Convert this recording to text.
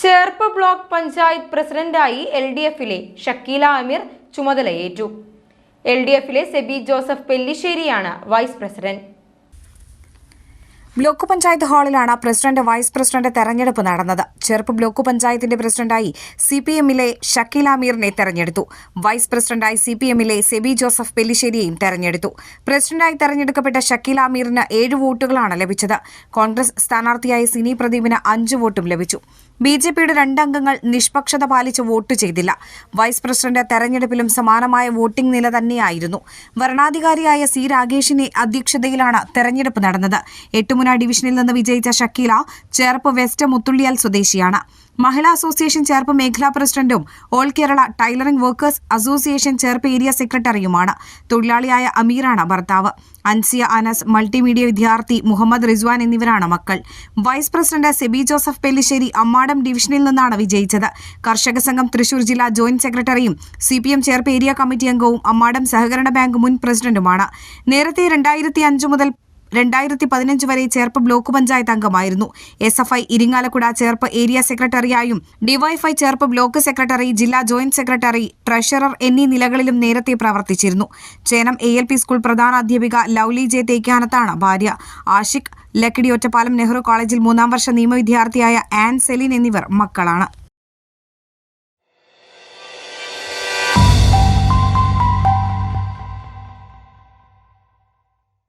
Cherpu block panchayat പ്രസിഡന്റായി LDFിലെ ഷക്കീല അമീർ ചുമതലയേറ്റു. LDFിലെ സെബി ജോസഫ് പെല്ലിശ്ശേരിയാണ് വൈസ് പ്രസിഡന്റ്. ബ്ലോക്ക് പഞ്ചായത്ത് ഹാളിലാണ് പ്രസിഡന്റ് വൈസ് പ്രസിഡന്റ് തെരഞ്ഞെടുപ്പ് നടന്നത്. ചേർപ്പ് ബ്ലോക്ക് പഞ്ചായത്തിന്റെ പ്രസിഡന്റായി CPMലെ ഷക്കീല അമീറിനെ തെരഞ്ഞെടുത്തു. വൈസ് പ്രസിഡന്റായി CPMലെ സെബി ജോസഫ് പെല്ലിശ്ശേരിയെയും തെരഞ്ഞെടുത്തു. പ്രസിഡന്റായി തെരഞ്ഞെടുക്കപ്പെട്ട ഷക്കീല അമീറിന് 7 വോട്ടുകളാണ് ലഭിച്ചത്. കോൺഗ്രസ് സ്ഥാനാർത്ഥിയായ സിനി പ്രദീപിന് 5 വോട്ടും ലഭിച്ചു. BJPയുടെ 2 അംഗങ്ങൾ നിഷ്പക്ഷത പാലിച്ച് വോട്ട് ചെയ്തില്ല. വൈസ് പ്രസിഡന്റ് തെരഞ്ഞെടുപ്പിലും സമാനമായ വോട്ടിംഗ് നില തന്നെയായിരുന്നു. വരണാധികാരിയായ C രാഗേഷിന്റെ അധ്യക്ഷതയിലാണ് തെരഞ്ഞെടുപ്പ് നടന്നത്. 8 ഡിവിഷനിൽ നിന്ന് വിജയിച്ച ഷക്കീല ചേർപ്പ് വെസ്റ്റ് മുത്തുള്ളിയാൽ സ്വദേശിയാണ്. മഹിളാ അസോസിയേഷൻ ചേർപ്പ് മേഖലാ പ്രസിഡന്റും all Kerala tailoring workers association Cherpu area സെക്രട്ടറിയുമാണ്. തൊഴിലാളിയായ അമീറാണ് ഭർത്താവ്. അൻസിയ അനസ്, മൾട്ടിമീഡിയ വിദ്യാർത്ഥി മുഹമ്മദ് റിസ്വാൻ എന്നിവരാണ് മക്കൾ. Vice president Seby Joseph Pellissery Ammadam ഡിവിഷനിൽ നിന്നാണ് വിജയിച്ചത്. കർഷക സംഘം തൃശൂർ ജില്ലാ ജോയിന്റ് സെക്രട്ടറിയും CPM ചേർപ്പ് ഏരിയ കമ്മിറ്റി അംഗവും അമ്മാടം സഹകരണ ബാങ്ക് മുൻ പ്രസിഡന്റുമാണ്. നേരത്തെ 2005 മുതൽ 2015 വരെ ചേർപ്പ് ബ്ലോക്ക് പഞ്ചായത്ത് അംഗമായിരുന്നു. SFI ഇരിങ്ങാലക്കുട ചേർപ്പ് ഏരിയ സെക്രട്ടറിയായും DYFI ചേർപ്പ് ബ്ലോക്ക് സെക്രട്ടറി, ജില്ലാ ജോയിന്റ് സെക്രട്ടറി, ട്രഷറർ എന്നീ നിലകളിലും നേരത്തെ പ്രവർത്തിച്ചിരുന്നു. ചേനം ALP സ്കൂൾ പ്രധാനാധ്യാപിക ലൗലി J തേക്കാനത്താണ് ഭാര്യ. ആഷിഖ്, ലക്കിടി ഒറ്റപ്പാലം നെഹ്റു കോളേജിൽ 3ാം വർഷ നിയമ വിദ്യാർത്ഥിയായ ആൻ സെലിൻ എന്നിവർ മക്കളാണ്.